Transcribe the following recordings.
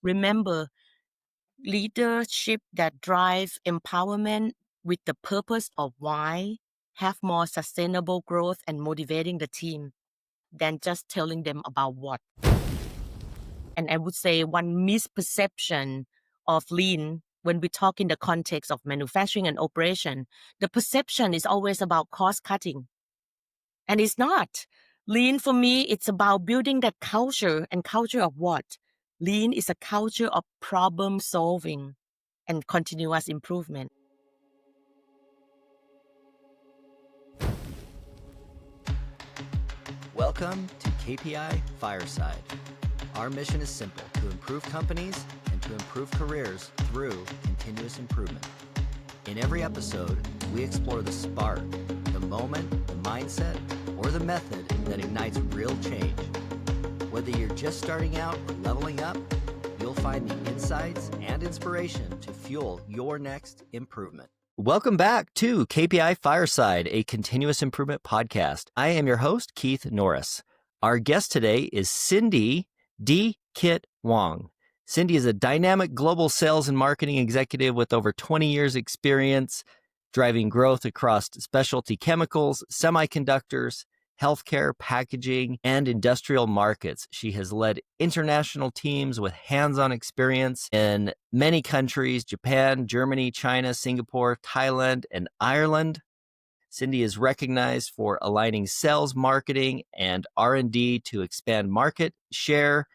Remember, leadership that drives empowerment with the purpose of why have more sustainable growth and motivating the team than just telling them about what. And I would say one misperception of lean when we talk in the context of manufacturing and operation, the perception is always about cost cutting. And it's not. Lean for me, it's about building that culture. And culture of what? Lean is a culture of problem solving and continuous improvement. Welcome to KPI Fireside. Our mission is simple: to improve companies and to improve careers through continuous improvement. In every episode, we explore the spark, the moment, the mindset, or the method that ignites real change. Whether you're just starting out or leveling up, you'll find the insights and inspiration to fuel your next improvement. Welcome back to KPI Fireside, a continuous improvement podcast. I am your host, Keith Norris. Our guest today is Cindy Deekitwong. Cindy is a dynamic global sales and marketing executive with over 20 years experience driving growth across specialty chemicals, semiconductors, healthcare, packaging, and industrial markets. She has led international teams with hands-on experience in many countries: Japan, Germany, China, Singapore, Thailand, and Ireland. Cindy is recognized for aligning sales, marketing, and R&D to expand market share,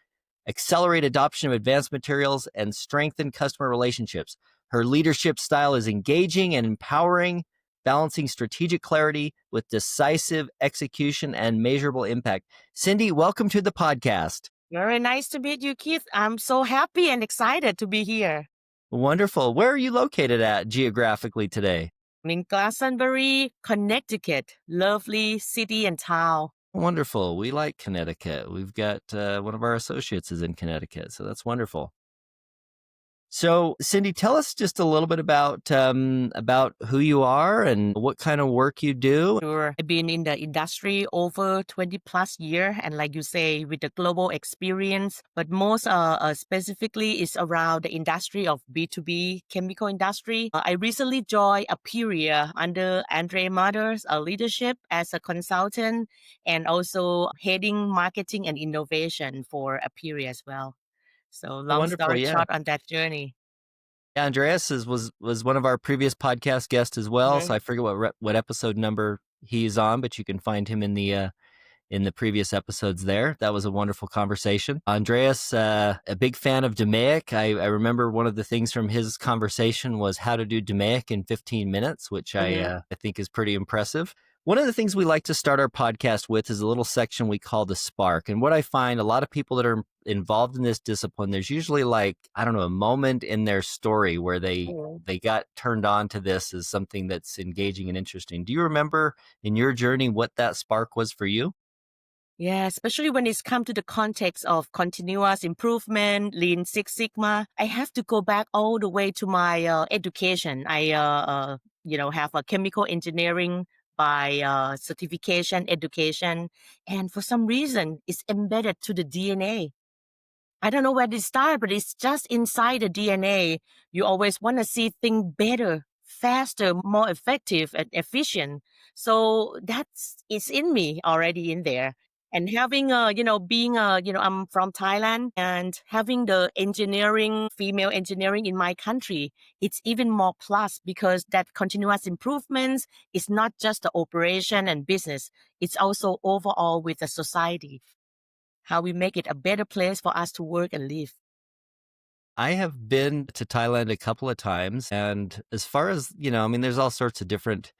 accelerate adoption of advanced materials, and strengthen customer relationships. Her leadership style is engaging and empowering, balancing strategic clarity with decisive execution and measurable impact. Cindy, welcome to the podcast. Very nice to meet you, Keith. I'm so happy and excited to be here. Wonderful. Where are you located at geographically today? I'm in Glastonbury, Connecticut. Lovely city and town. Wonderful. We like Connecticut. We've got one of our associates is in Connecticut, so that's wonderful. So, Cindy, tell us just a little bit about who you are and what kind of work you do. Sure. I've been in the industry over 20 plus years, and like you say, with the global experience, but most specifically is around the industry of B2B chemical industry. I recently joined Aperia under Andre Mother's leadership as a consultant and also heading marketing and innovation for Aperia as well. So long Wonderful, story yeah. short on that journey. Yeah, Andreas was one of our previous podcast guests as well. Mhm. So I forget what episode number he's on, but you can find him in the previous episodes there. That was a wonderful conversation. Andreas, a big fan of DMAIC. I remember one of the things from his conversation was how to do DMAIC in 15 minutes, which I think is pretty impressive. One of the things we like to start our podcast with is a little section we call the spark. And what I find, a lot of people that are involved in this discipline, there's usually a moment in their story where they got turned on to this as something that's engaging and interesting. Do you remember in your journey what that spark was for you? Yeah, especially when it's come to the context of continuous improvement, Lean Six Sigma, I have to go back all the way to my education. I, have a chemical engineering by certification education, and for some reason, it's embedded to the DNA. I don't know where it started, but it's just inside the DNA. You always want to see things better, faster, more effective and efficient. So it's in me already in there. And having I'm from Thailand and having the female engineering in my country, it's even more plus because that continuous improvements is not just the operation and business. It's also overall with the society, how we make it a better place for us to work and live. I have been to Thailand a couple of times, and as far as, there's all sorts of different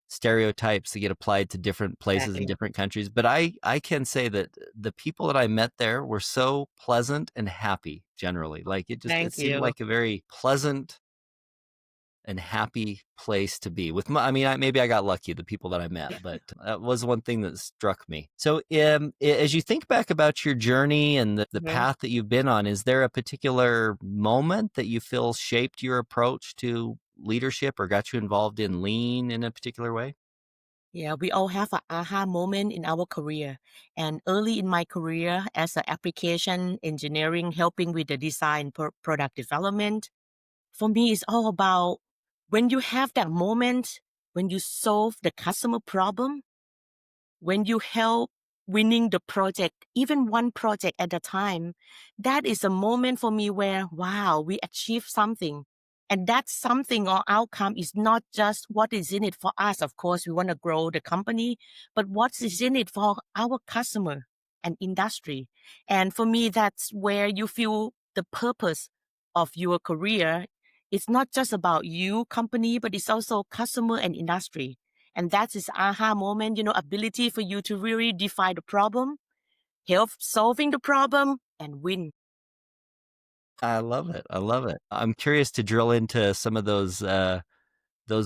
stereotypes that get applied to different places in different countries, but I can say that the people that I met there were so pleasant and happy generally. Like it seemed like a very pleasant and happy place to be with. Maybe I got lucky, the people that I met, but that was one thing that struck me. So as you think back about your journey and the path that you've been on, is there a particular moment that you feel shaped your approach to leadership or got you involved in lean in a particular way? Yeah, we all have an aha moment in our career. And early in my career as an application engineering, helping with the design product development, for me, it's all about when you have that moment, when you solve the customer problem, when you help winning the project, even one project at a time, that is a moment for me where, wow, we achieved something. And that something or outcome is not just what is in it for us. Of course, we want to grow the company, but what is in it for our customer and industry. And for me, that's where you feel the purpose of your career. It's not just about you, company, but it's also customer and industry. And that's his aha moment, ability for you to really define the problem, help solving the problem, and win. I love it. I love it. I'm curious to drill into some of those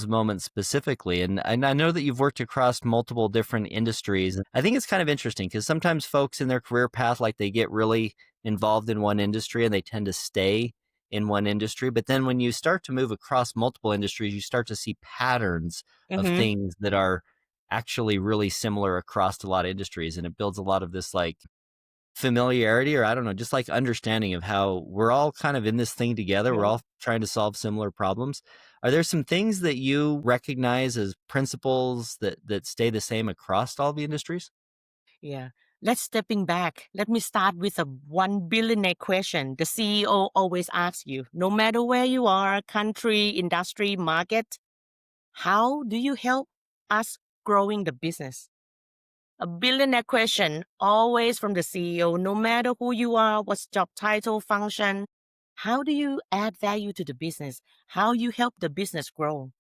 moments specifically. And I know that you've worked across multiple different industries. I think it's kind of interesting because sometimes folks in their career path, like they get really involved in one industry and they tend to stay in one industry. But then when you start to move across multiple industries, you start to see patterns of Mm-hmm. things that are actually really similar across a lot of industries. And it builds a lot of this like familiarity, or I don't know, just like understanding of how we're all kind of in this thing together. We're Yeah. all trying to solve similar problems. Are there some things that you recognize as principles that stay the same across all the industries? Yeah. Let's stepping back. Let me start with a 1 billionaire question. The CEO always asks you, no matter where you are, country, industry, market, how do you help us growing the business? A billionaire question, always from the CEO, no matter who you are, what's job title, function. How do you add value to the business? How you help the business grow?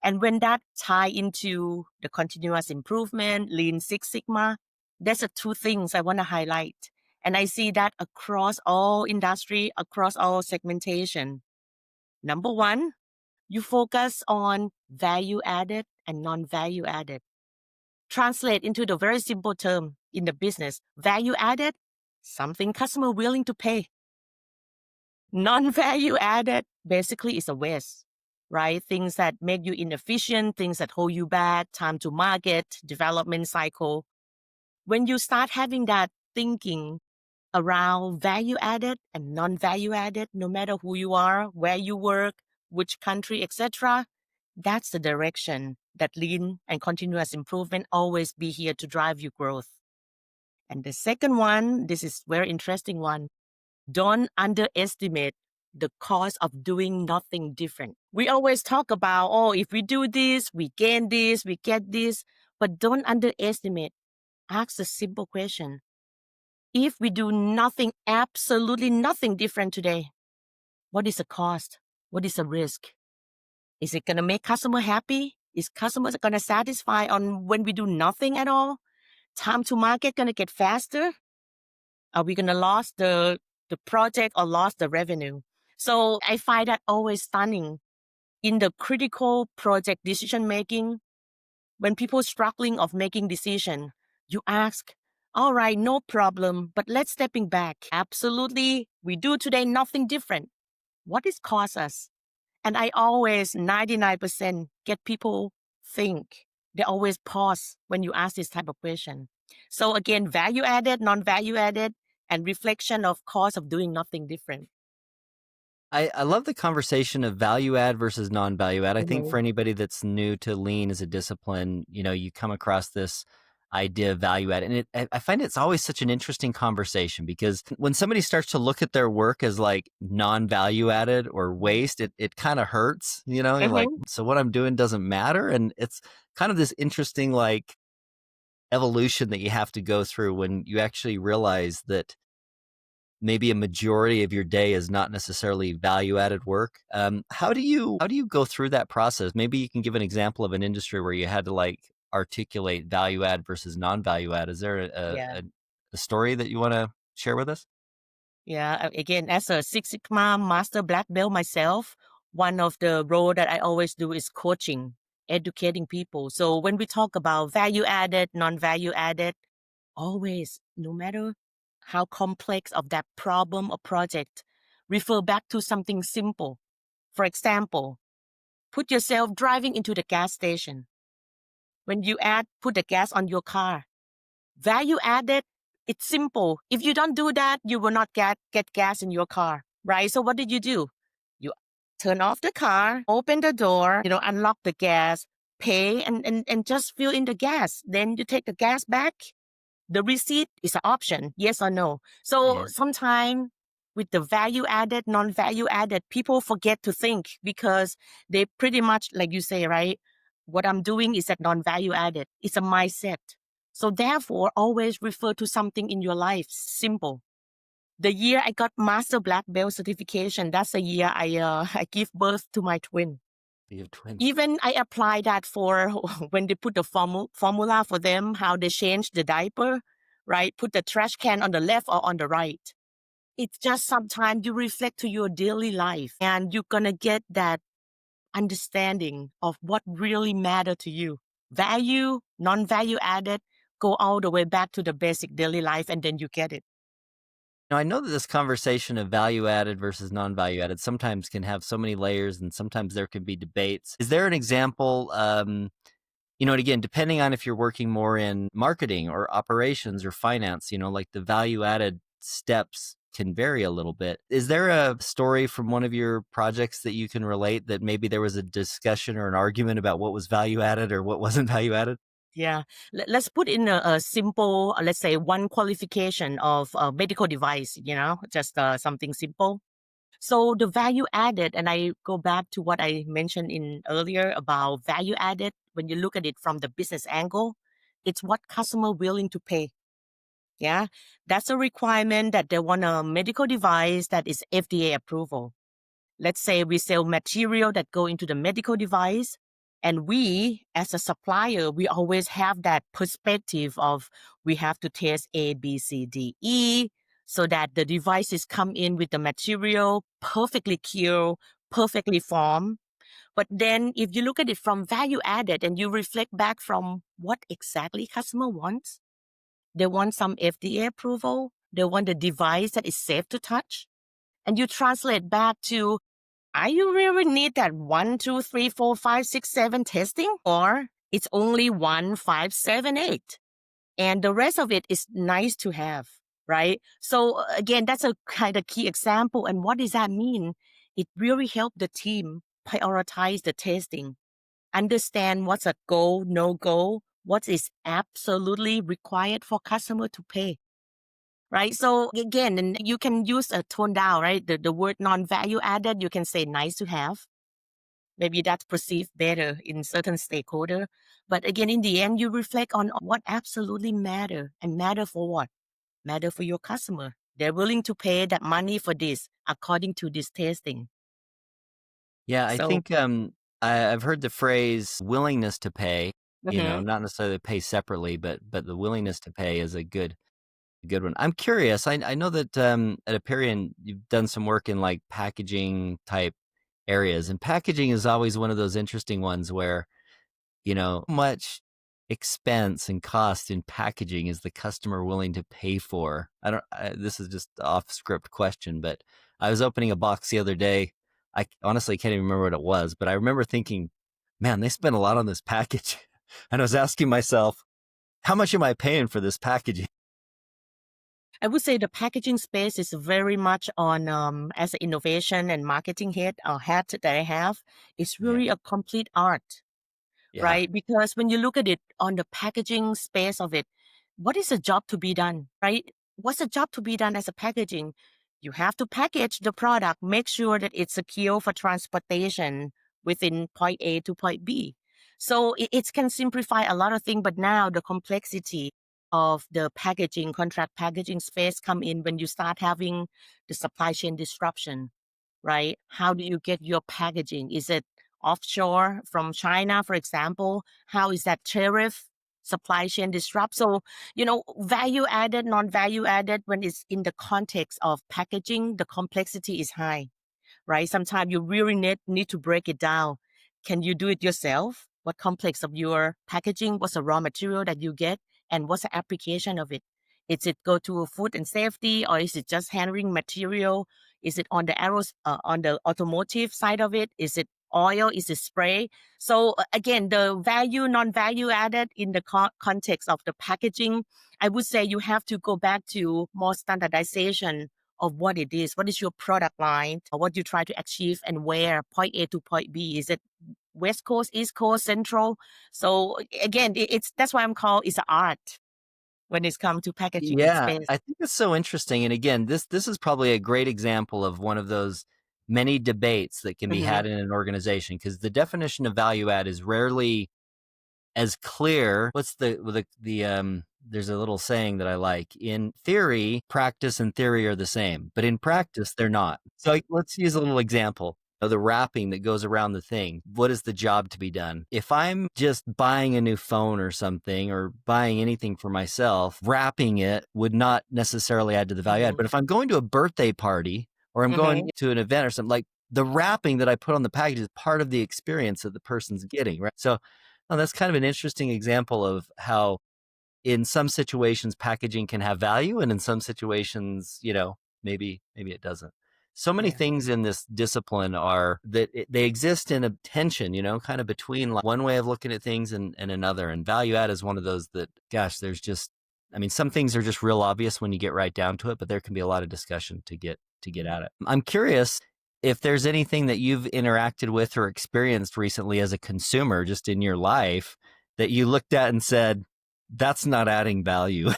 And when that tie into the continuous improvement, Lean Six Sigma, there's a two things I want to highlight. And I see that across all industry, across all segmentation. Number one, you focus on value added and non-value added. Translate into the very simple term in the business, value added, something customer willing to pay. Non-value added basically is a waste, right? Things that make you inefficient, things that hold you back, time to market, development cycle. When you start having that thinking around value added and non-value added, no matter who you are, where you work, which country, etc., that's the direction that lean and continuous improvement always be here to drive you growth. And the second one, this is very interesting one. Don't underestimate the cost of doing nothing different. We always talk about, oh, if we do this, we gain this, we get this, but don't underestimate. Ask a simple question. If we do nothing, absolutely nothing different today, what is the cost? What is the risk? Is it going to make customer happy? Is customers going to satisfy on when we do nothing at all? Time to market going to get faster? Are we going to lose the project or lose the revenue? So I find that always stunning in the critical project decision making. When people struggling of making decision, you ask, all right, no problem, but let's stepping back. Absolutely, we do today nothing different. What is cost us? And I always 99% get people think. They always pause when you ask this type of question. So again, value added, non-value added, and reflection of cost of doing nothing different. I love the conversation of value add versus non-value add. I think Mhm. for anybody that's new to lean as a discipline, you come across this idea of value add. And I find it's always such an interesting conversation because when somebody starts to look at their work as like non-value added or waste, it kind of hurts, you're like, Mhm. so what I'm doing doesn't matter. And it's kind of this interesting like evolution that you have to go through when you actually realize that maybe a majority of your day is not necessarily value added work. How do you go through that process? Maybe you can give an example of an industry where you had to like articulate value add versus non value add. Is there Yeah. a story that you want to share with us? Yeah. Again, as a Six Sigma master black belt myself, one of the role that I always do is coaching, educating people. So when we talk about value added, non-value added, always, no matter how complex of that problem or project, refer back to something simple. For example, put yourself driving into the gas station. when you put the gas on your car. Value added, it's simple. If you don't do that, you will not get gas in your car, right? So what did you do? You turn off the car, open the door, unlock the gas, pay, and just fill in the gas. Then you take the gas back. The receipt is an option, yes or no. So Yeah. sometimes with the value added, non-value added, people forget to think because they pretty much, like you say, right? What I'm doing is a non-value added. It's a mindset. So therefore, always refer to something in your life. Simple. The year I got Master Black Belt certification, that's the year I give birth to my twin. You have twins. Even I apply that for when they put the formula for them, how they change the diaper, right? Put the trash can on the left or on the right. It's just sometimes you reflect to your daily life and you're going to get that understanding of what really matter to you. Value, non-value added, go all the way back to the basic daily life and then you get it. Now, I know that this conversation of value added versus non value added sometimes can have so many layers and sometimes there can be debates. Is there an example? And again, depending on if you're working more in marketing or operations or finance, like the value added steps can vary a little bit. Is there a story from one of your projects that you can relate that maybe there was a discussion or an argument about what was value added or what wasn't value added? Yeah. Let's put in a simple, let's say one qualification of a medical device, just something simple. So the value added, and I go back to what I mentioned in earlier about value added, when you look at it from the business angle, it's what customer willing to pay. Yeah. That's a requirement that they want a medical device that is FDA approval. Let's say we sell material that go into the medical device. And we, as a supplier, we always have that perspective of we have to test A, B, C, D, E, so that the devices come in with the material perfectly cured, perfectly formed. But then if you look at it from value added and you reflect back from what exactly customer wants, they want some FDA approval. They want a device that is safe to touch. And you translate back to, are you really need that 1, 2, 3, 4, 5, 6, 7 testing? Or it's only 1, 5, 7, 8. And the rest of it is nice to have, right? So again, that's a kind of key example. And what does that mean? It really helped the team prioritize the testing, understand what's a go, no go, what is absolutely required for customer to pay. Right. So again, and you can use a tone down, right? The word non-value added, you can say nice to have. Maybe that's perceived better in certain stakeholder. But again, in the end, you reflect on what absolutely matter and matter for what? Matter for your customer. They're willing to pay that money for this according to this testing. Yeah, I So, think I've heard the phrase willingness to pay, mhm. not necessarily pay separately, but the willingness to pay is a good one. I'm curious. I know that at Aperion you've done some work in like packaging type areas, and packaging is always one of those interesting ones where how much expense and cost in packaging is the customer willing to pay for? This is just off script question, but I was opening a box the other day. I honestly can't even remember what it was, but I remember thinking, man, they spent a lot on this package. And I was asking myself, how much am I paying for this packaging? I would say the packaging space is very much on, as an innovation and marketing head or hat that I have, it's Yeah. really a complete art. Yeah. Right? Because when you look at it on the packaging space of it, what is the job to be done, right? What's the job to be done as a packaging? You have to package the product, make sure that it's secure for transportation within point A to point B. So it can simplify a lot of things, but now the complexity of the packaging, contract packaging space come in when you start having the supply chain disruption, right? How do you get your packaging? Is it offshore from China, for example? How is that tariff supply chain disrupt? So, value added, non-value added, when it's in the context of packaging, the complexity is high, right? Sometimes you really need to break it down. Can you do it yourself? What complex of your packaging? What's the raw material that you get? And what's the application of it? Is it go to food and safety, or is it just handling material? Is it on the on the automotive side of it? Is it oil? Is it spray? So again, the value, non-value added in the context of the packaging, I would say you have to go back to more standardization of what it is. What is your product line? What you try to achieve and where? Point A to point B. Is it West Coast, East Coast, Central? So again, that's why I'm called it's an art when it's come to packaging in Yeah, space. I think it's so interesting. And again, this is probably a great example of one of those many debates that can be had in an organization, because the definition of value add is rarely as clear. What's there's a little saying that I like. In theory, practice and theory are the same, but in practice, they're not. So let's use a little example of the wrapping that goes around the thing. What is the job to be done? If I'm just buying a new phone or something, or buying anything for myself, wrapping it would not necessarily add to the value add. But if I'm going to a birthday party, or I'm going to an event or something, like, the wrapping that I put on the package is part of the experience that the person's getting, right? So that's kind of an interesting example of how in some situations packaging can have value, and in some situations, maybe it doesn't. So many things in this discipline are that they exist in a tension, kind of between one way of looking at things and another. And value add is one of those that, gosh, there's just, some things are just real obvious when you get right down to it, but there can be a lot of discussion to get at it. I'm curious if there's anything that you've interacted with or experienced recently as a consumer, just in your life, that you looked at and said, that's not adding value.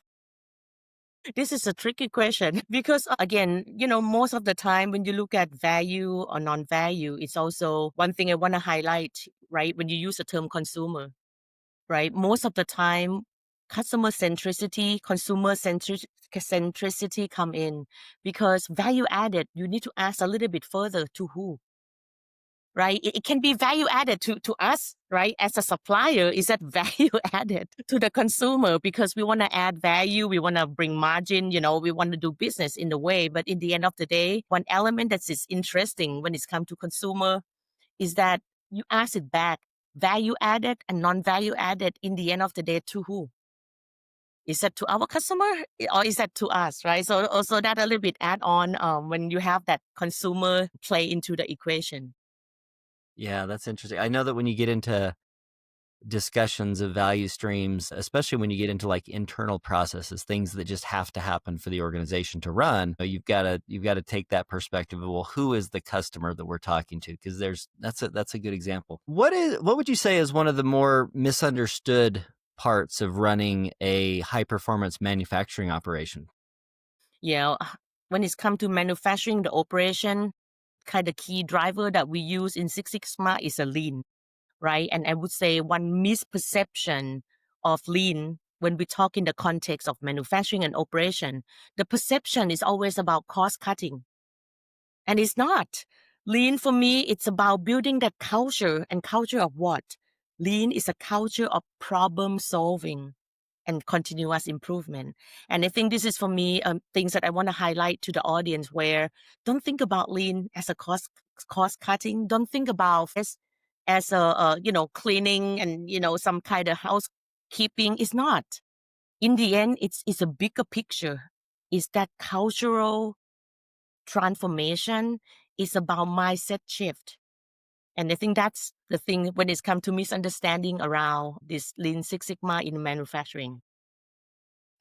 This is a tricky question because, again, most of the time when you look at value or non-value, it's also one thing I want to highlight, right? When you use the term consumer, right? Most of the time, customer centricity, consumer centricity come in, because value added, you need to ask a little bit further to who, right? It can be value added to us, right? As a supplier, is that value added to the consumer? Because we want to add value, we want to bring margin, we want to do business in the way. But in the end of the day, one element that is interesting when it's come to consumer is that you ask it back, value added and non-value added, in the end of the day, to who? Is that to our customer or is that to us, right? So also that a little bit add on when you have that consumer play into the equation. Yeah, that's interesting. I know that when you get into discussions of value streams, especially when you get into like internal processes, things that just have to happen for the organization to run, you've got to take that perspective of, well, who is the customer that we're talking to? Because that's a good example. What would you say is one of the more misunderstood parts of running a high performance manufacturing operation? Yeah, when it's come to manufacturing the operation, kind of key driver that we use in Six Sigma is a lean, right? And I would say one misperception of lean when we talk in the context of manufacturing and operation, the perception is always about cost cutting. And it's not. Lean for me, it's about building that culture. And culture of what? Lean is a culture of problem solving and continuous improvement. And I think this is for me things that I want to highlight to the audience, where don't think about lean as a cost cutting. Don't think about this as a cleaning and some kind of housekeeping. It's not. In the end, it's a bigger picture. It's that cultural transformation. Is about mindset shift. And I think that's the thing when it's come to misunderstanding around this Lean Six Sigma in manufacturing.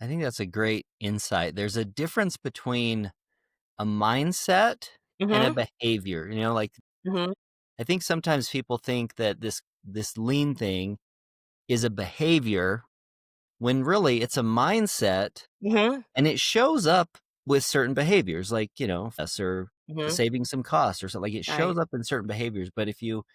I think that's a great insight. There's a difference between a mindset and a Mm-hmm. behavior. Like, Mm-hmm. I think sometimes people think that this lean thing is a behavior, when really it's a mindset, Mm-hmm. and it shows up with certain behaviors, like, us, or Mm-hmm. saving some costs or something. Like, it Right. shows up in certain behaviors. But if you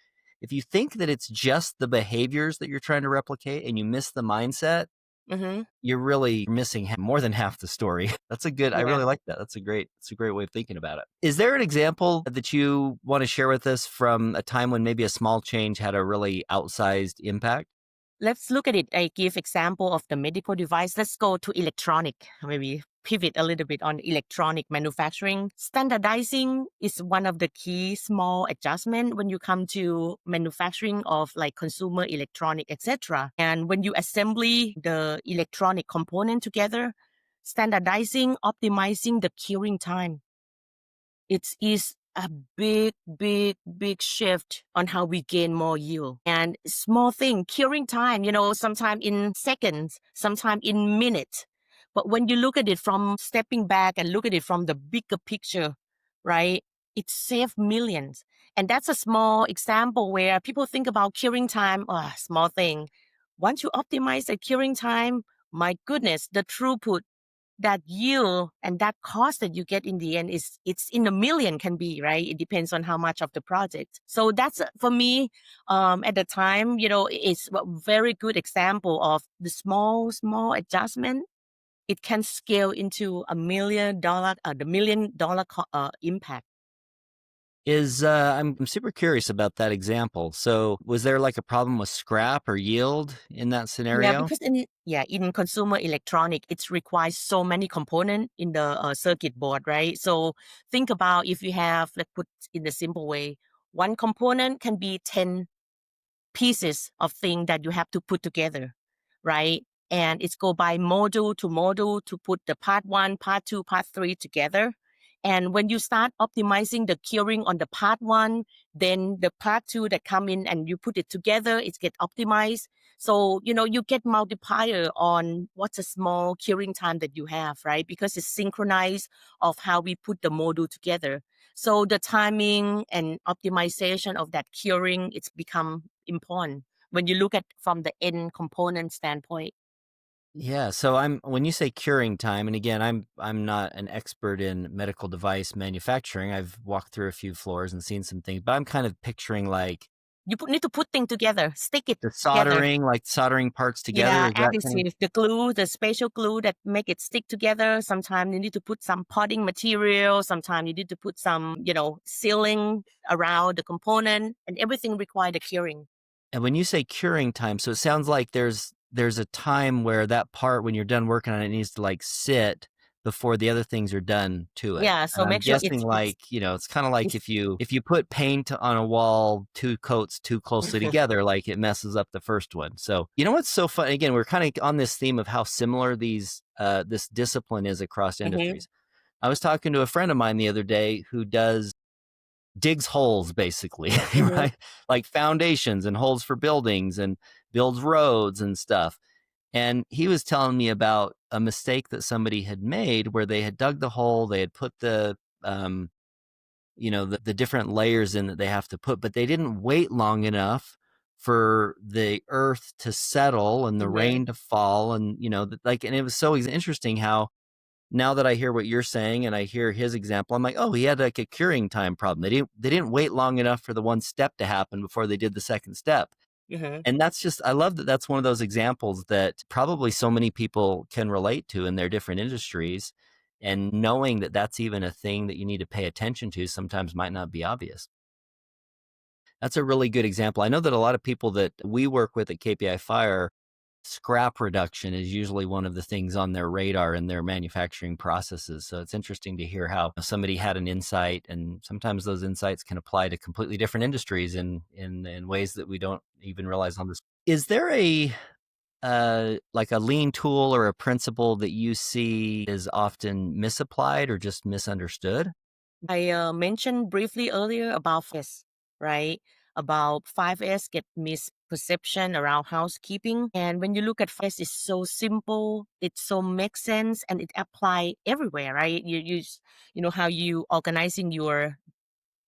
think that it's just the behaviors that you're trying to replicate and you miss the mindset, Mm-hmm. you're really missing more than half the story. I Yeah. really like that. It's a great way of thinking about it. Is there an example that you want to share with us from a time when maybe a small change had a really outsized impact? Let's look at it. I give example of the medical device. Let's go to electronic. Maybe pivot a little bit on electronic manufacturing. Standardizing is one of the key small adjustment when you come to manufacturing of like consumer electronic, etc. And when you assembly the electronic component together, standardizing, optimizing the curing time. It is a big shift on how we gain more yield. And small thing, curing time, sometimes in seconds, sometimes in minutes. But when you look at it from stepping back and look at it from the bigger picture, right? It saved millions. And that's a small example where people think about curing time, oh, small thing. Once you optimize the curing time, my goodness, the throughput, that yield and that cost that you get in the end it's in the million can be, right? It depends on how much of the project. So that's for me, at the time, it's a very good example of the small adjustment. It can scale into $1 million, the $1 million impact. I'm super curious about that example. So was there like a problem with scrap or yield in that Yeah, scenario? because in consumer electronic, it requires so many components in the circuit board, right? So think about if you have, let's put in the simple way, one component can be 10 pieces of thing that you have to put together, right? And it's go by module to put the part one, part two, part three together. And when you start optimizing the curing on the part one, then the part two that come in and you put it together, it get optimized. So, you get multiplier on what's a small curing time that you have, right? Because it's synchronized of how we put the module together. So the timing and optimization of that curing, it's become important when you look at from the end component standpoint. Yeah, so when you say curing time, and again, I'm not an expert in medical device manufacturing. I've walked through a few floors and seen some things, but I'm kind of picturing like Need to put things together, stick it the together. soldering, like soldering parts together. Yeah, Is that kind of additive, the glue, the special glue that make it stick together. Sometimes you need to put some potting material. Sometimes you need to put some, sealing around the component, and everything require the curing. And when you say curing time, so it sounds like there's a time where that part, when you're done working on it, needs to like sit before the other things are done to it. Yeah, And so I'm make sure guessing like, it's kind of like it's if you put paint on a wall, two coats too closely together, like it messes up the first one. So, you know what's so fun? Again, we're kind of on this theme of how similar this discipline is across Mhm, industries. I was talking to a friend of mine the other day who digs holes basically, mhm. right? Like foundations and holes for buildings and builds roads and stuff. And he was telling me about a mistake that somebody had made where they had dug the hole, they had put the different layers in that they have to put, but they didn't wait long enough for the earth to settle and the Mhm, rain to fall. And, and it was so interesting how now that I hear what you're saying and I hear his example, I'm like, oh, he had like a curing time problem. They didn't wait long enough for the one step to happen before they did the second step. mhm. And I love that that's one of those examples that probably so many people can relate to in their different industries. And knowing that that's even a thing that you need to pay attention to sometimes might not be obvious. That's a really good example. I know that a lot of people that we work with at KPI Fire, scrap reduction is usually one of the things on their radar in their manufacturing processes. So it's interesting to hear how somebody had an insight, and sometimes those insights can apply to completely different industries in ways that we don't even realize on this. Is there like a lean tool or a principle that you see is often misapplied or just misunderstood? I mentioned briefly earlier about 5S, right? About 5S get misperception around housekeeping. And when you look at 5S, it's so simple, it so makes sense, and it apply everywhere, right? You know how you organizing your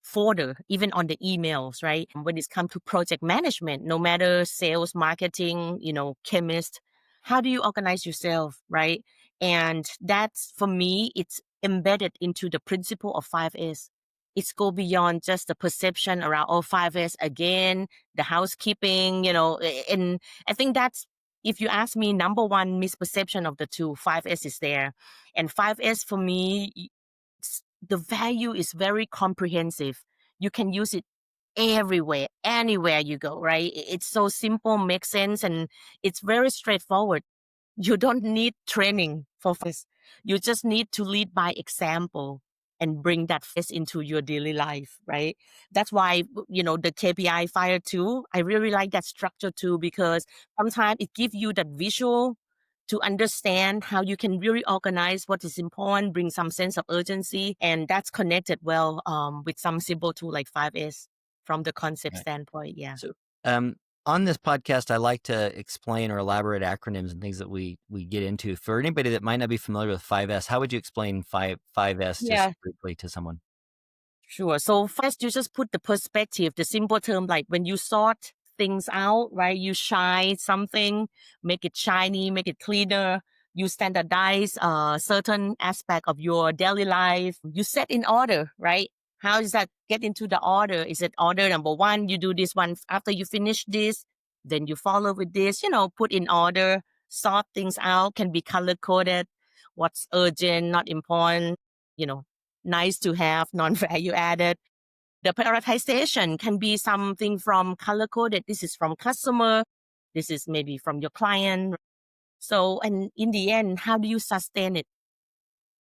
folder, even on the emails, right? When it's come to project management, no matter sales, marketing, chemist, how do you organize yourself, right? And that's for me, it's embedded into the principle of 5S. It's go beyond just the perception around, oh, 5S again, the housekeeping, and I think that's, if you ask me, number one misperception of the two, 5S is there. And 5S for me, the value is very comprehensive. You can use it everywhere, anywhere you go, right? It's so simple, makes sense, and it's very straightforward. You don't need training for this. You just need to lead by example and bring that face into your daily life, right? That's why, the KPI Fire too, I really like that structure too, because sometimes it gives you that visual to understand how you can really organize what is important, bring some sense of urgency, and that's connected well with some simple tool like 5S from the concept Right. standpoint. Yeah. So, on this podcast, I like to explain or elaborate acronyms and things that we get into. For anybody that might not be familiar with 5S, how would you explain 5S just Yeah. briefly to someone? Sure. So first, you just put the perspective, the simple term, like when you sort things out, right? You shine something, make it shiny, make it cleaner. You standardize a certain aspect of your daily life. You set in order, right? How does that get into the order? Is it order number one? You do this one after you finish this, then you follow with this, put in order, sort things out, can be color coded. What's urgent, not important, you know, nice to have, non-value added. The prioritization can be something from color coded. This is from customer. This is maybe from your client. So, and in the end, how do you sustain it?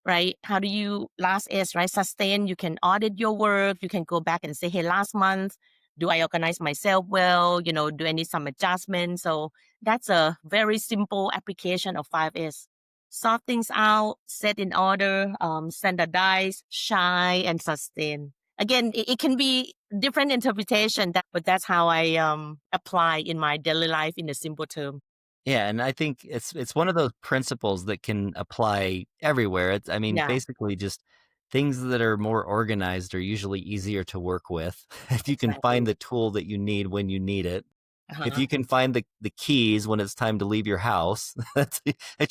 Right? How do you last is right? Sustain. You can audit your work. You can go back and say, hey, last month, do I organize myself well? Do I need some adjustments? So that's a very simple application of 5S. Sort things out, set in order, standardize, shine, and sustain. Again, it can be different interpretation, but that's how I apply in my daily life in a simple term. Yeah, and I think it's one of those principles that can apply everywhere. I mean, Yeah, basically just things that are more organized are usually easier to work with. If you can exactly. find the tool that you need when you need it. If Uh-huh. you can find the keys when it's time to leave your house, that's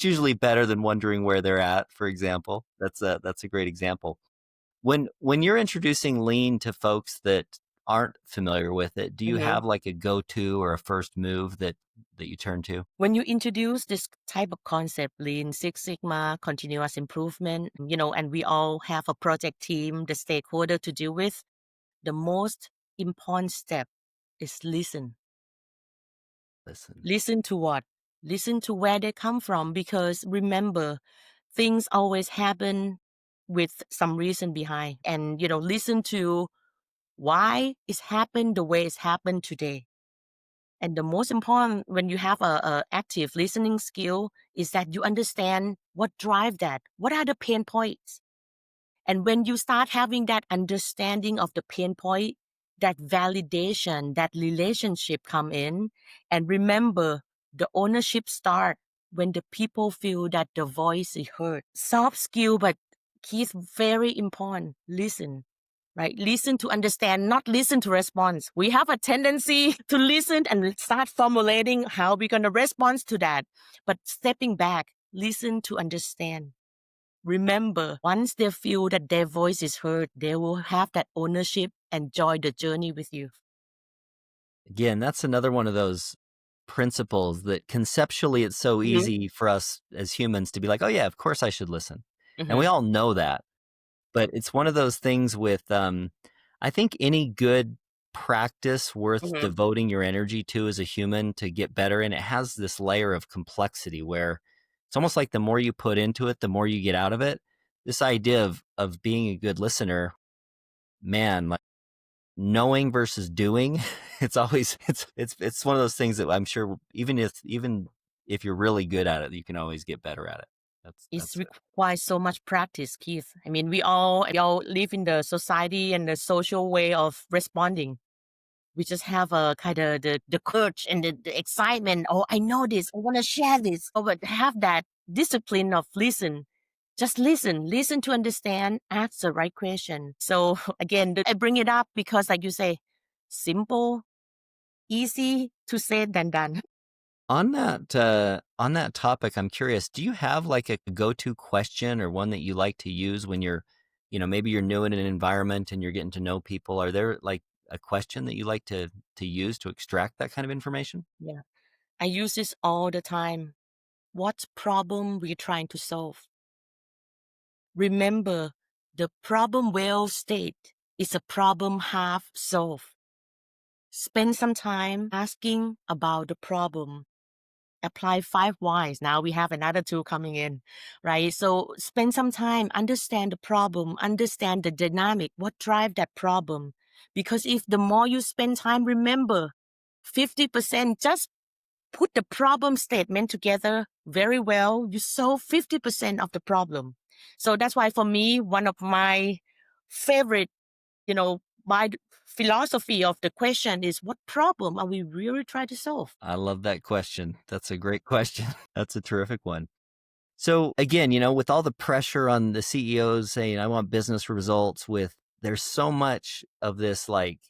usually better than wondering where they're at, for example. That's a great example. When you're introducing lean to folks that aren't familiar with it, do you Mhm. have like a go-to or a first move that you turn to? When you introduce this type of concept, Lean Six Sigma, continuous improvement, and we all have a project team, the stakeholder to deal with, the most important step is listen. Listen. Listen to what? Listen to where they come from, because remember, things always happen with some reason behind. And, listen to why it's happened the way it's happened today. And the most important when you have a active listening skill is that you understand what drive that. What are the pain points? And when you start having that understanding of the pain point, that validation, that relationship come in. And remember, the ownership start when the people feel that the voice is heard. Soft skill, but Keith, very important. Listen, right? Listen to understand, not listen to response. We have a tendency to listen and start formulating how we're going to respond to that. But stepping back, listen to understand. Remember, once they feel that their voice is heard, they will have that ownership and join the journey with you. Again, that's another one of those principles that conceptually it's so Mm-hmm. easy for us as humans to be like, "Oh yeah, of course I should listen." And we Mm-hmm. all know that. But it's one of those things with I think any good practice worth Mm-hmm. devoting your energy to as a human to get better, and it has this layer of complexity where it's almost like the more you put into it, the more you get out of it. This idea of being a good listener, man, like knowing versus doing, it's always it's one of those things that I'm sure even if you're really good at it, you can always get better at it. It That's it. requires so much practice, Keith. I mean, we all live in the society and the social way of responding. We just have a kind of the courage and the excitement. Oh, I know this. I want to share this. Oh, but have that discipline of listen. Just listen to understand, ask the right question. So again, I bring it up because like you say, simple, easy to say than done. On that topic, I'm curious, do you have like a go-to question or one that you like to use when maybe you're new in an environment and you're getting to know people? Are there like a question that you like to use to extract that kind of information? Yeah. I use this all the time. What problem we're trying to solve? Remember, the problem well stated is a problem half solved. Spend some time asking about the problem. Apply 5 whys. Now we have another tool coming in, right? So spend some time, understand the problem, understand the dynamic, what drive that problem. Because if the more you spend time, remember, 50% just put the problem statement together very well, you solve 50% of the problem. So that's why for me, one of my favorite, my philosophy of the question is, what problem are we really trying to solve? I love that question. That's a great question. That's a terrific one. So again, with all the pressure on the CEOs saying, I want business results there's so much of this like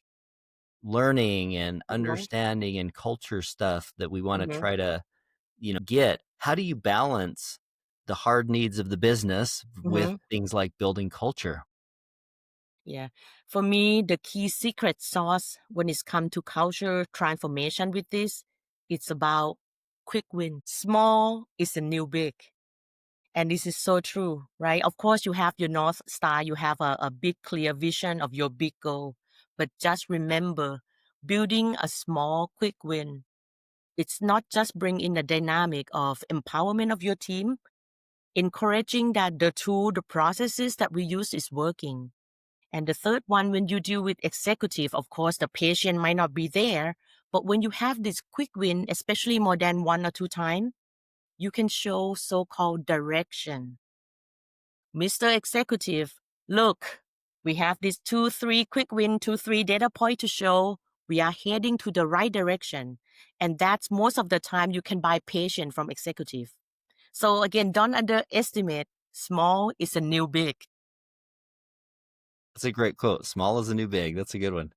learning and Mhm, understanding and culture stuff that we want to mhm, try to, get. How do you balance the hard needs of the business with mhm. things like building culture? Yeah. For me, the key secret sauce when it's come to culture transformation with this, it's about quick win. Small is the new big. And this is so true, right? Of course, you have your North Star, you have a big, clear vision of your big goal. But just remember, building a small, quick win, it's not just bring in the dynamic of empowerment of your team, encouraging that the tool, the processes that we use is working. And the third one, when you deal with executive, of course, the patient might not be there. But when you have this quick win, especially more than 1 or 2 times, you can show so-called direction. Mr. Executive, look, we have this 2, 3 quick win, 2, 3 data point to show we are heading to the right direction. And that's most of the time you can buy patient from executive. So again, don't underestimate. Small is a new big. That's a great quote. Small is the new big. That's a good one.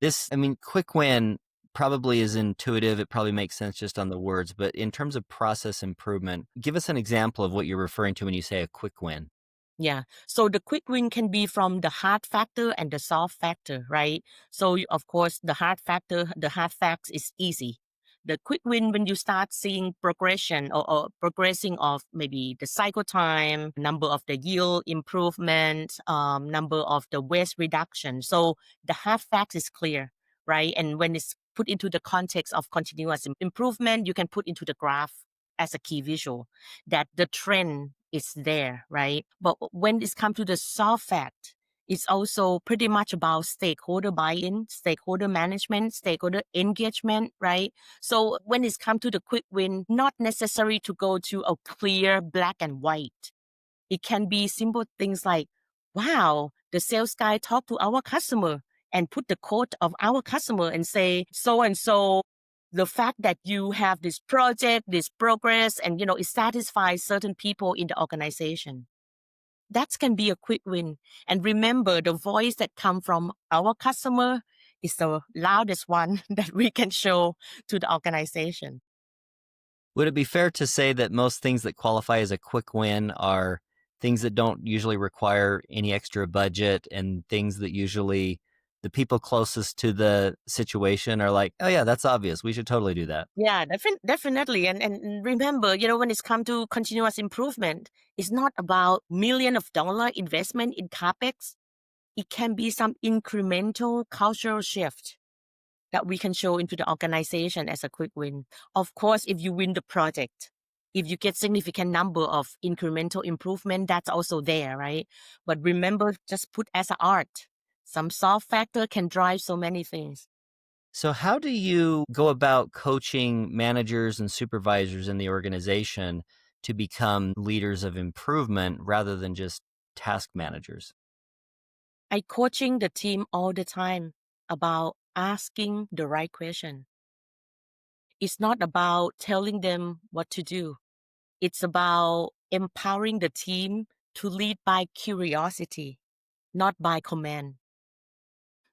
Quick win probably is intuitive. It probably makes sense just on the words, but in terms of process improvement, give us an example of what you're referring to when you say a quick win. Yeah. So the quick win can be from the hard factor and the soft factor, right? So of course, the hard factor, the hard facts is easy. The quick win when you start seeing progression or progressing of maybe the cycle time, number of the yield improvement, number of the waste reduction. So the hard facts is clear, right? And when it's put into the context of continuous improvement, you can put into the graph as a key visual that the trend is there, right? But when it's come to the soft fact, it's also pretty much about stakeholder buy-in, stakeholder management, stakeholder engagement, right? So when it's come to the quick win, not necessary to go to a clear black and white. It can be simple things like, wow, the sales guy talked to our customer and put the quote of our customer and say, so and so, the fact that you have this project, this progress, and it satisfies certain people in the organization. That can be a quick win. And remember, the voice that comes from our customer is the loudest one that we can show to the organization. Would it be fair to say that most things that qualify as a quick win are things that don't usually require any extra budget and things that usually the people closest to the situation are like, oh yeah, that's obvious. We should totally do that. Yeah, definitely. And remember, when it's come to continuous improvement, it's not about million of dollar investment in CapEx. It can be some incremental cultural shift that we can show into the organization as a quick win. Of course, if you win the project, if you get significant number of incremental improvement, that's also there, right? But remember, just put as an art. Some soft factor can drive so many things. So, how do you go about coaching managers and supervisors in the organization to become leaders of improvement rather than just task managers? I coaching the team all the time about asking the right question. It's not about telling them what to do. It's about empowering the team to lead by curiosity, not by command.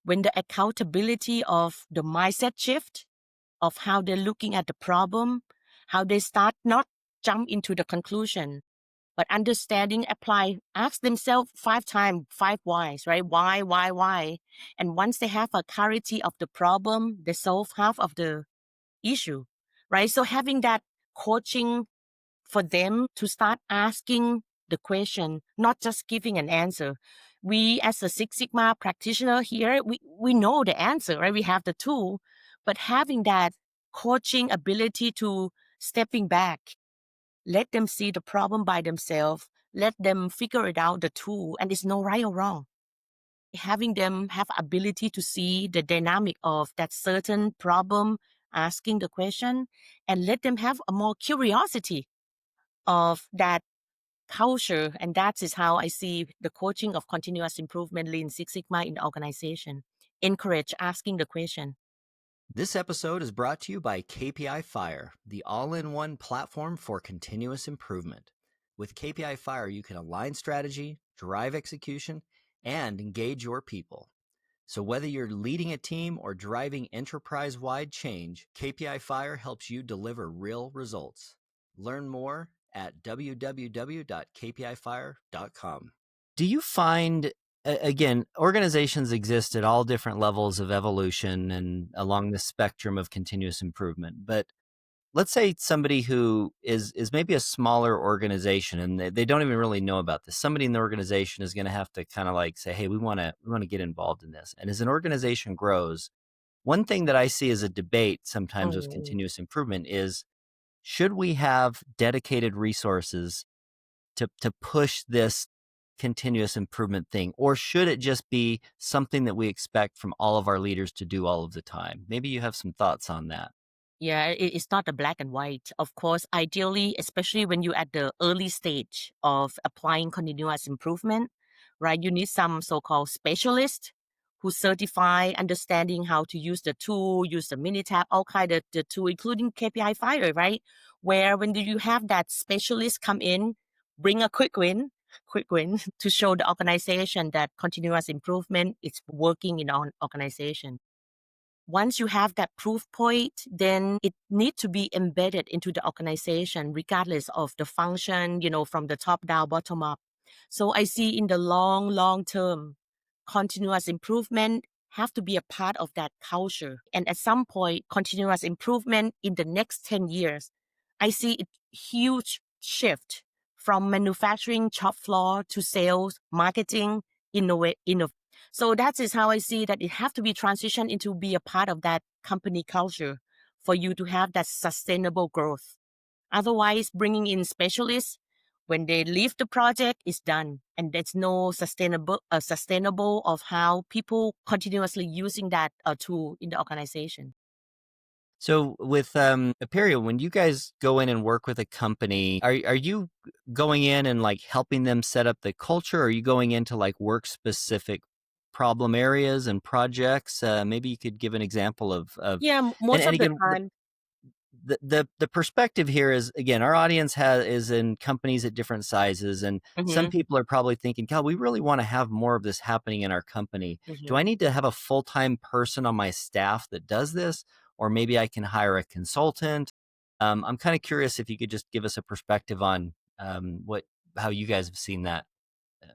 When the accountability of the mindset shift, of how they're looking at the problem, how they start not jump into the conclusion, but understanding, apply, ask themselves 5 times, 5 whys, right? Why? And once they have a clarity of the problem, they solve half of the issue, right? So having that coaching for them to start asking the question, not just giving an answer. We, as a Six Sigma practitioner here, we know the answer, right? We have the tool, but having that coaching ability to stepping back, let them see the problem by themselves, let them figure it out, the tool, and it's no right or wrong. Having them have ability to see the dynamic of that certain problem asking the question, and let them have a more curiosity of that culture. And that is how I see the coaching of continuous improvement, Lean Six Sigma in the organization. Encourage asking the question. This episode is brought to you by KPI Fire, the all-in-one platform for continuous improvement. With KPI Fire, you can align strategy, drive execution, and engage your people. So whether you're leading a team or driving enterprise-wide change, KPI Fire helps you deliver real results. Learn more at www.kpifire.com. Do you find, again, organizations exist at all different levels of evolution and along the spectrum of continuous improvement, but let's say somebody who is maybe a smaller organization and they don't even really know about this. Somebody in the organization is going to have to kind of like say, hey, we want to get involved in this. And as an organization grows, one thing that I see as a debate sometimes with Mm. continuous improvement is, should we have dedicated resources to push this continuous improvement thing, or should it just be something that we expect from all of our leaders to do all of the time? Maybe you have some thoughts on that. Yeah, it's not a black and white. Of course, ideally, especially when you're at the early stage of applying continuous improvement, right? You need some so-called specialist who certify understanding how to use the tool, use the Minitab, all kind of the tool, including KPI Fire, right? Where when you have that specialist come in, bring a quick win to show the organization that continuous improvement is working in our organization. Once you have that proof point, then it needs to be embedded into the organization, regardless of the function, from the top down, bottom up. So I see in the long term, continuous improvement have to be a part of that culture. And at some point, continuous improvement in the next 10 years, I see a huge shift from manufacturing shop floor to sales, marketing, innovate. So that is how I see that it have to be transitioned into be a part of that company culture for you to have that sustainable growth. Otherwise, bringing in specialists when they leave the project is done, and there's no sustainable of how people continuously using that tool in the organization. So with Aperio, when you guys go in and work with a company, are you going in and like helping them set up the culture? Or are you going into like work specific problem areas and projects? Maybe you could give an example of Yeah, most and of the again, time. the perspective here is, again, our audience is in companies at different sizes, and some Hmm. people are probably thinking, God, we really want to have more of this happening in our company. Do I Hmm. need to have a full-time person on my staff that does this, or maybe I can hire a consultant? I'm kind of curious if you could just give us a perspective on how you guys have seen that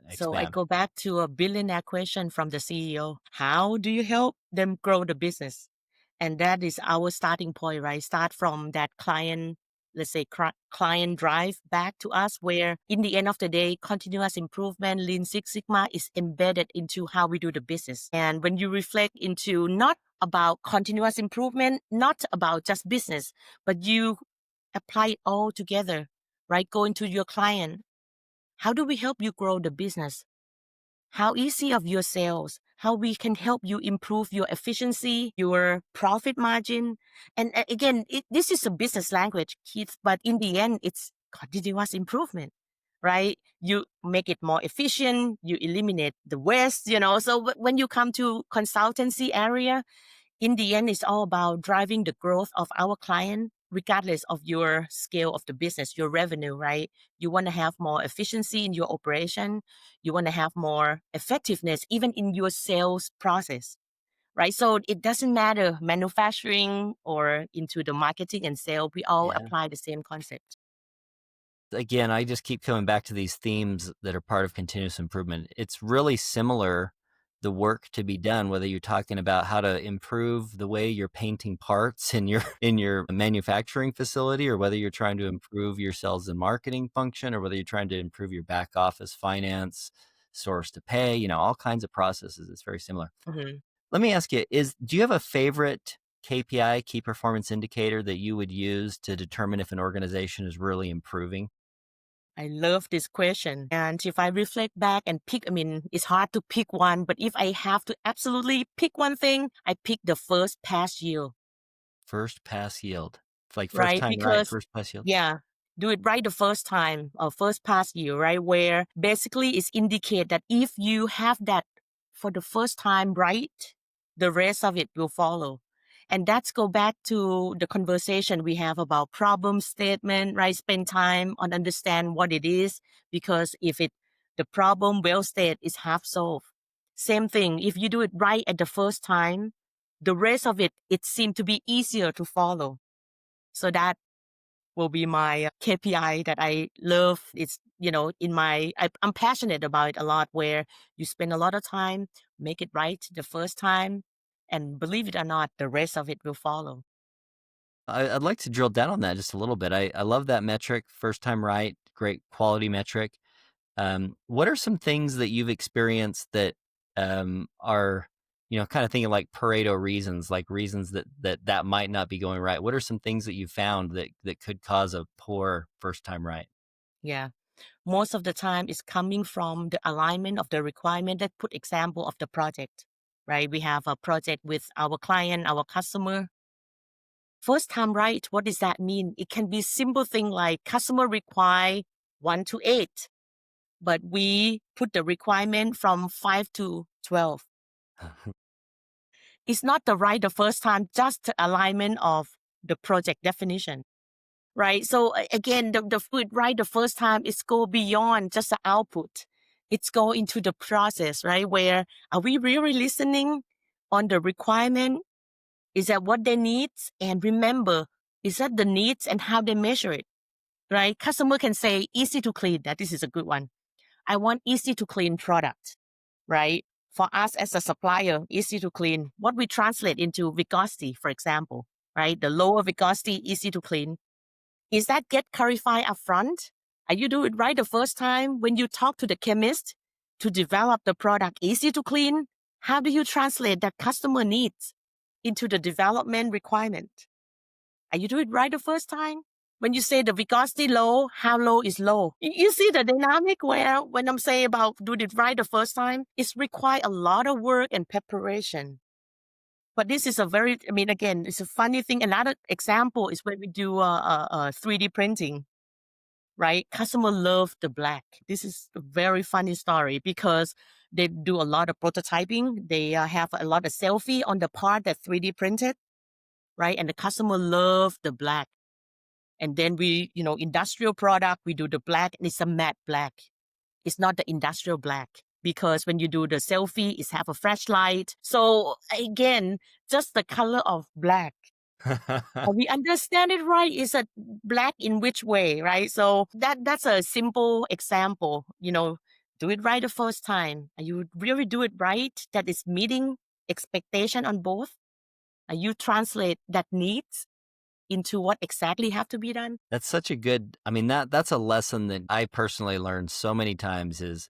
So I expand. go back to a billionaire question from the CEO. How do you help them grow the business? And that is our starting point, right? Start from that client, let's say client drive back to us, where in the end of the day, continuous improvement, Lean Six Sigma is embedded into how we do the business. And when you reflect into not about continuous improvement, not about just business, but you apply it all together, right? Go into your client. How do we help you grow the business? How easy of your sales, how we can help you improve your efficiency, your profit margin. And again, this is a business language, Keith, but in the end, it's continuous improvement, right? You make it more efficient, you eliminate the waste, So when you come to consultancy area, in the end, it's all about driving the growth of our client, regardless of your scale of the business, your revenue, right? You want to have more efficiency in your operation. You want to have more effectiveness, even in your sales process, right? So it doesn't matter manufacturing or into the marketing and sale. We all Yeah. apply the same concept. Again, I just keep coming back to these themes that are part of continuous improvement. It's really similar, the work to be done, whether you're talking about how to improve the way you're painting parts in your in your manufacturing facility, or whether you're trying to improve your sales and marketing function, or whether you're trying to improve your back office finance, source to pay, all kinds of processes. It's very similar. Mhm. Let me ask you, do you have a favorite KPI, key performance indicator, that you would use to determine if an organization is really improving? I love this question. And if I reflect back and pick, it's hard to pick one, but if I have to absolutely pick one thing, I pick the first past year. first pass yield. It's like first right? time right, Because, first pass yield. yeah, do it right the first time or first pass you, right? Where basically it's indicate that if you have that for the first time right, the rest of it will follow. And that's go back to the conversation we have about problem statement, right? Spend time on understand what it is, because if it the problem well stated is half solved. Same thing, if you do it right at the first time, the rest of it seemed to be easier to follow. So that will be my KPI that I love. It's, I'm passionate about it a lot, where you spend a lot of time, make it right the first time, and believe it or not, the rest of it will follow. I'd like to drill down on that just a little bit. I love that metric, first time right, great quality metric. What are some things that you've experienced that are, kind of thinking like Pareto reasons, like reasons that might not be going right? What are some things that you found that could cause a poor first time right? Yeah. Most of the time it's coming from the alignment of the requirement. That put example of the project, right? We have a project with our client, our customer. First time right, what does that mean? It can be simple thing like customer require 1 to 8, but we put the requirement from 5 to 12. It's not the right the first time, just the alignment of the project definition, right? So again, the food right the first time is go beyond just the output. It's go into the process, right? Where are we really listening on the requirement? Is that what they need? And remember, is that the needs and how they measure it, right? Customer can say easy to clean. That this is a good one. I want easy to clean product, right? For us as a supplier, easy to clean. What we translate into viscosity, for example, right? The lower viscosity, easy to clean. Is that get clarified upfront? Are you do it right the first time when you talk to the chemist to develop the product easy to clean? How do you translate that customer needs into the development requirement? Are you do it right the first time? When you say the viscosity low, how low is low? You see the dynamic where when I'm saying about do it right the first time, it's require a lot of work and preparation. But this is a very, I mean, again, it's a funny thing. Another example is when we do 3D printing, right? Customer love the black. This is a very funny story because they do a lot of prototyping. They have a lot of selfie on the part that 3D printed, right? And the customer love the black. And then we, industrial product, we do the black and it's a matte black. It's not the industrial black because when you do the selfie, it's have a flashlight. So again, just the color of black. We understand it right. Is a black in which way, right? So that's a simple example. Do it right the first time. Are you really do it right? That is meeting expectation on both. Are you translate that needs into what exactly have to be done? That's such a good, I mean, that's a lesson that I personally learned so many times is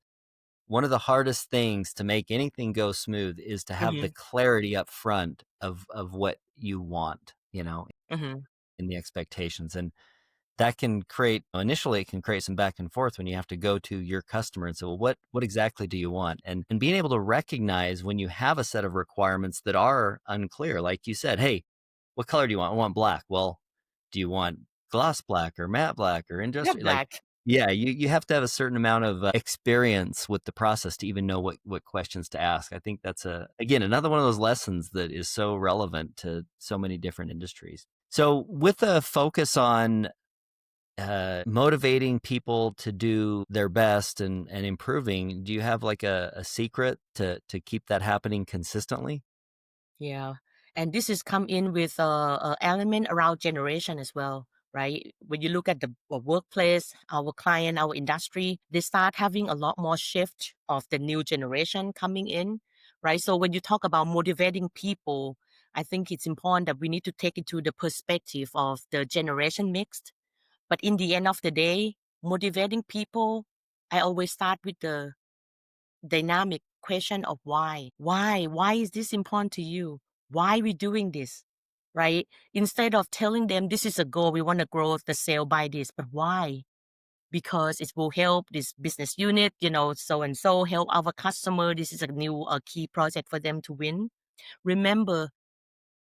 one of the hardest things to make anything go smooth is to have the Mm-hmm. clarity up front of what you want, Mm-hmm. in the expectations. And that can create, initially it can create some back and forth when you have to go to your customer and say, well, what exactly do you want? And being able to recognize when you have a set of requirements that are unclear, like you said, hey, what color do you want? I want black. Well, do you want gloss black or matte black or Not industrial? Like, black. yeah, you have to have a certain amount of experience with the process to even know what questions to ask. I think that's again, another one of those lessons that is so relevant to so many different industries. So with a focus on motivating people to do their best and improving, do you have like a secret to keep that happening consistently? Yeah. And this is come in with a element around generation as well, right? When you look at the workplace, our client, our industry, they start having a lot more shift of the new generation coming in, right? So when you talk about motivating people, I think it's important that we need to take it to the perspective of the generation mixed. But in the end of the day, motivating people, I always start with the dynamic question of why. Why is this important to you? Why are we doing this? Right? Instead of telling them this is a goal, we want to grow the sale by this, but why? Because it will help this business unit, so and so, help our customer. This is a new key project for them to win. Remember,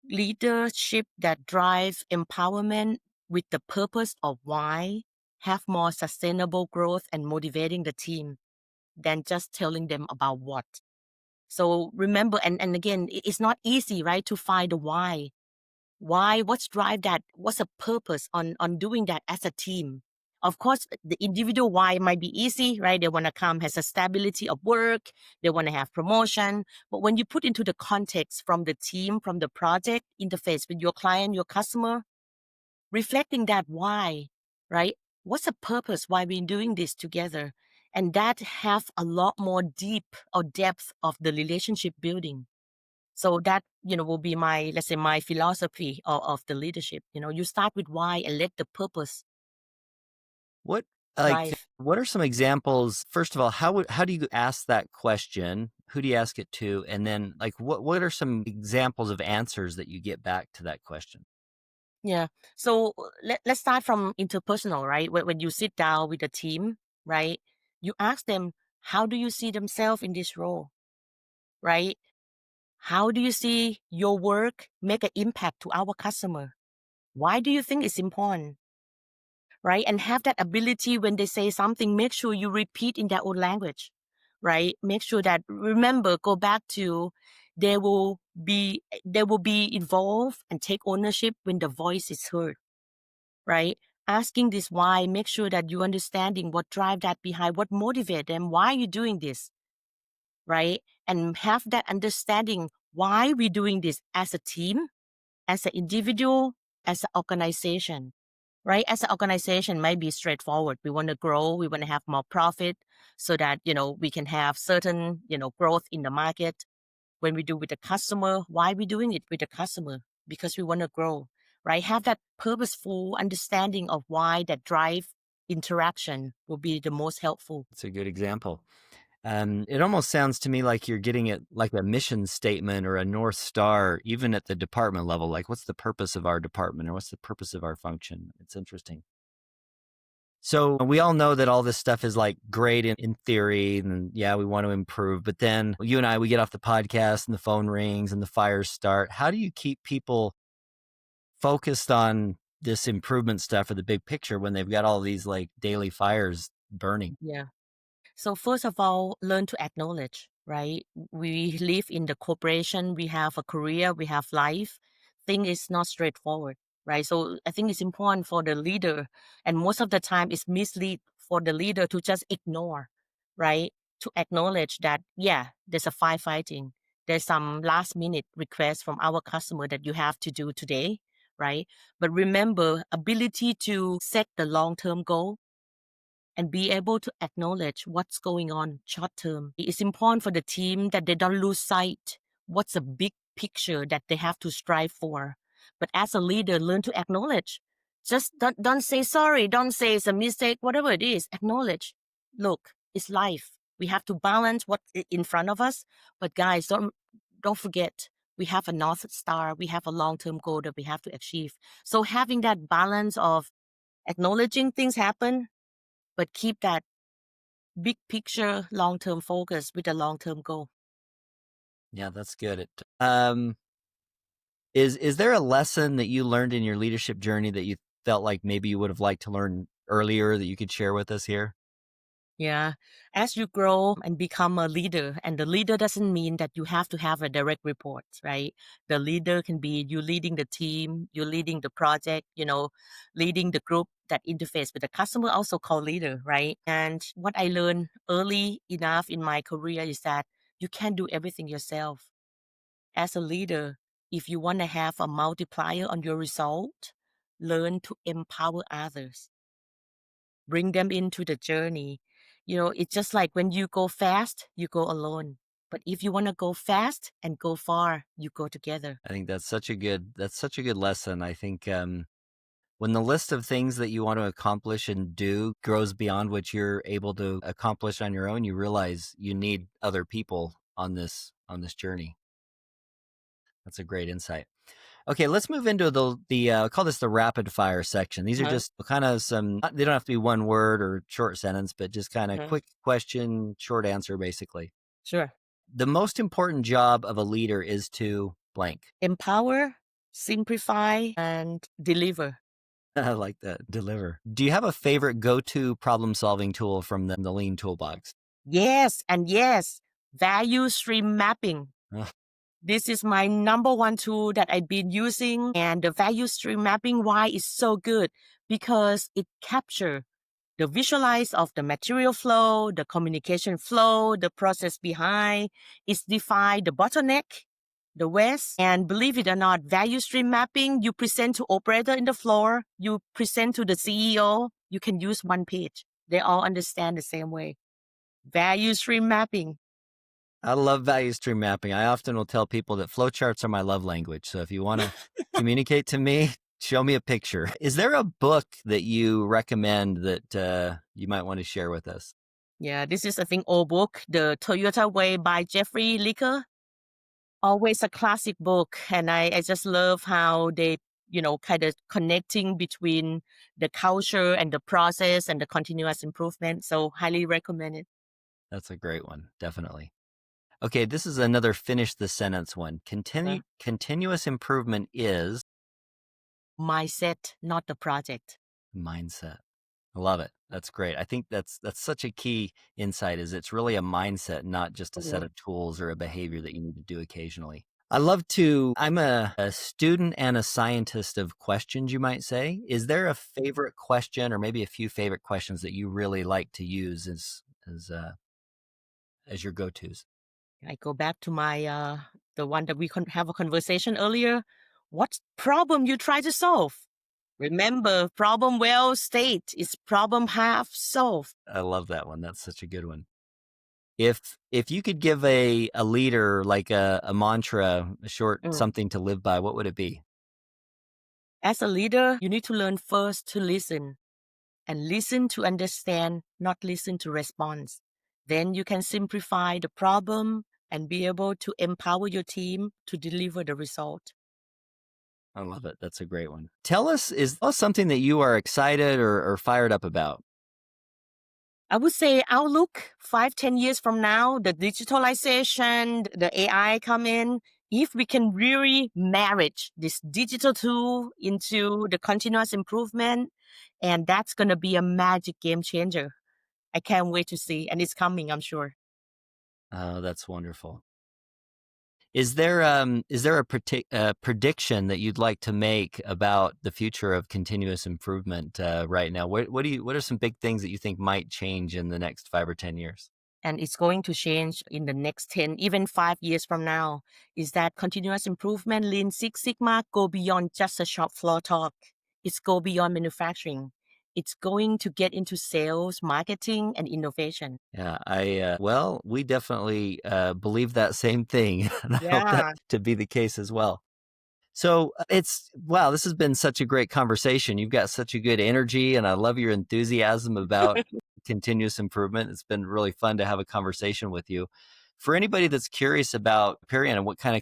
Leadership that drive empowerment with the purpose of why have more sustainable growth and motivating the team than just telling them about what. So remember, and again, it's not easy, right, to find the why. Why? What's drive that? What's the purpose on doing that as a team? Of course, the individual why might be easy, right? They want to come has a stability of work. They want to have promotion. But when you put into the context from the team, from the project interface with your client, your customer, reflecting that why, right? What's the purpose why we're doing this together? And that have a lot more deep or depth of the relationship building. So that, will be my, let's say, my philosophy of the leadership. You start with why and let the purpose What drive. what are some examples? First of all, how do you ask that question? Who do you ask it to? And then what are some examples of answers that you get back to that question? Yeah. So let's start from interpersonal, right? When you sit down with a team, right? You ask them, how do you see themselves in this role, right? How do you see your work make an impact to our customer? Why do you think it's important? Right? And have that ability when they say something, make sure you repeat in their own language, right? Make sure that, remember, go back to they will be involved and take ownership when the voice is heard, right? Asking this why, make sure that you understanding what drive that behind, what motivate them, why are you doing this, right? And have that understanding why we're doing this as a team, as an individual, as an organization, right? As an organization, might be straightforward. We want to grow, we want to have more profit so that, we can have certain, growth in the market. When we do with the customer, why we doing it with the customer? Because we want to grow, right? Have that purposeful understanding of why that drive interaction will be the most helpful. It's a good example. It almost sounds to me like you're getting it like a mission statement or a North Star, even at the department level. Like, what's the purpose of our department or what's the purpose of our function? It's interesting. So we all know that all this stuff is like great in theory, and yeah, we want to improve. But then you and I, we get off the podcast and the phone rings and the fires start. How do you keep people focused on this improvement stuff or the big picture when they've got all these like daily fires burning? Yeah. So first of all, learn to acknowledge, right? We live in the corporation, we have a career, we have life. Thing is not straightforward, right? So I think it's important for the leader, and most of the time it's mislead for the leader to just ignore, right? To acknowledge that, yeah, there's a firefighting. There's some last minute request from our customer that you have to do today, right? But remember, ability to set the long-term goal and be able to acknowledge what's going on short term. It's important for the team that they don't lose sight what's the big picture that they have to strive for. But as a leader, learn to acknowledge. Just don't say sorry, don't say it's a mistake, whatever it is. Acknowledge. Look, it's life. We have to balance what's in front of us. But guys, don't forget, we have a North Star, we have a long-term goal that we have to achieve. So having that balance of acknowledging things happen, but keep that big picture, long-term focus with a long-term goal. Yeah, that's good. Is there a lesson that you learned in your leadership journey that you felt like maybe you would have liked to learn earlier that you could share with us here? Yeah. As you grow and become a leader, and the leader doesn't mean that you have to have a direct report, right? The leader can be you leading the team, you leading the project, leading the group that interface with the customer, also called leader, right? And what I learned early enough in my career is that you can't do everything yourself. As a leader, if you want to have a multiplier on your result, learn to empower others, bring them into the journey. It's just like when you go fast, you go alone. But if you want to go fast and go far, you go together. I think that's such a good lesson. I think when the list of things that you want to accomplish and do grows beyond what you're able to accomplish on your own, you realize you need other people on this journey. That's a great insight. Okay, let's move into the I'll call this the rapid fire section. These are Uh-huh. just kind of they don't have to be one word or short sentence, but just kind of Uh-huh. quick question, short answer, basically. Sure. The most important job of a leader is to blank. Empower, simplify, and deliver. I like that. Deliver. Do you have a favorite go-to problem-solving tool from the Lean Toolbox? Yes, and yes, value stream mapping. Ugh, This is my number one tool that I've been using. And the value stream mapping, why is so good? Because it captures the visualize of the material flow, the communication flow, the process behind. It's define the bottleneck, the waste. And believe it or not, value stream mapping, you present to operator in the floor, you present to the CEO, you can use one page. They all understand the same way. Value stream mapping. I love value stream mapping. I often will tell people that flowcharts are my love language. So if you want to communicate to me, show me a picture. Is there a book that you recommend that you might want to share with us? Yeah, this is, I think, old book, The Toyota Way by Jeffrey Licker. Always a classic book. And I just love how they, kind of connecting between the culture and the process and the continuous improvement. So highly recommend it. That's a great one. Definitely. Okay, this is another finish the sentence one. Continuous improvement is Mindset, not the project. mindset. I love it. That's great. I think that's such a key insight is it's really a mindset, not just a set of tools or a behavior that you need to do occasionally. I'm a student and a scientist of questions, you might say. Is there a favorite question or maybe a few favorite questions that you really like to use as your go-tos? I go back to my the one that we have a conversation earlier. What problem you try to solve? Remember, problem well state is problem half solved. I love that one. That's such a good one. If you could give a leader like a mantra, a short something to live by, what would it be? As a leader, you need to learn first to listen and listen to understand, not listen to response. Then you can simplify the problem and be able to empower your team to deliver the result. I love it. That's a great one. Tell us something that you are excited or fired up about? I would say outlook 5-10 years from now, the digitalization, the AI come in. If we can really marriage this digital tool into the continuous improvement, and that's going to be a magic game changer. I can't wait to see, and it's coming, I'm sure. Oh, that's wonderful. Is there a prediction that you'd like to make about the future of continuous improvement right now? What are some big things that you think might change in the next 5 or 10 years? And it's going to change in the next 10, even 5 years from now, is that continuous improvement, Lean Six Sigma, go beyond just a shop floor talk. It's go beyond manufacturing. It's going to get into sales, marketing, and innovation. Yeah, we definitely believe that same thing. And I hope that to be the case as well. So this has been such a great conversation. You've got such a good energy and I love your enthusiasm about continuous improvement. It's been really fun to have a conversation with you. For anybody that's curious about Perion and what kind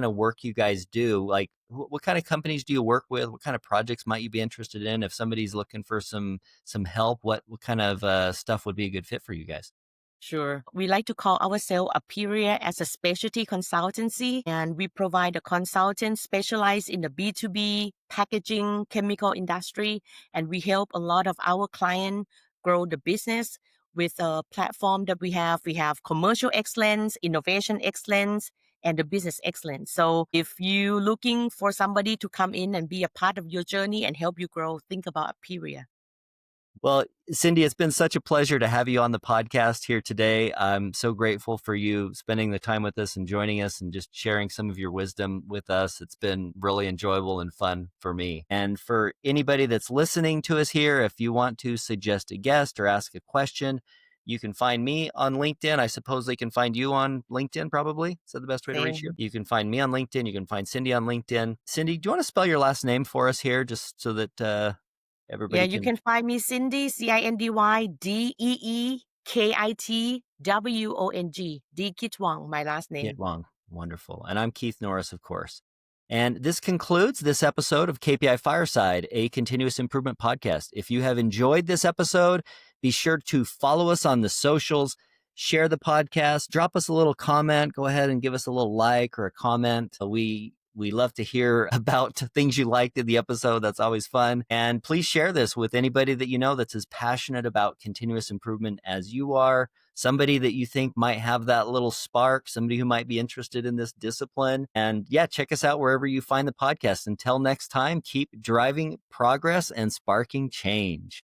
of work you guys do, like what kind of companies do you work with? What kind of projects might you be interested in? If somebody's looking for some help, what kind of stuff would be a good fit for you guys? Sure. We like to call ourselves Aperia as a specialty consultancy, and we provide a consultant specialized in the B2B packaging chemical industry, and we help a lot of our clients grow the business with a platform that we have. We have commercial excellence, innovation excellence, and the business excellence. So if you're looking for somebody to come in and be a part of your journey and help you grow, think about Aperia. Well, Cindy, it's been such a pleasure to have you on the podcast here today. I'm so grateful for you spending the time with us and joining us and just sharing some of your wisdom with us. It's been really enjoyable and fun for me. And for anybody that's listening to us here, if you want to suggest a guest or ask a question, you can find me on LinkedIn. I suppose they can find you on LinkedIn, probably. Is that the best way to reach you? You can find me on LinkedIn. You can find Cindy on LinkedIn. Cindy, do you want to spell your last name for us here just so that everybody you can find me Cindy, Cindy Deekitwong, Deekitwong, my last name. Deekitwong, wonderful. And I'm Keith Norris, of course. And this concludes this episode of KPI Fireside, a continuous improvement podcast. If you have enjoyed this episode, be sure to follow us on the socials, share the podcast, drop us a little comment, go ahead and give us a little like or a comment. We We love to hear about things you liked in the episode. That's always fun. And please share this with anybody that you know that's as passionate about continuous improvement as you are. Somebody that you think might have that little spark, somebody who might be interested in this discipline. And yeah, check us out wherever you find the podcast. Until next time, keep driving progress and sparking change.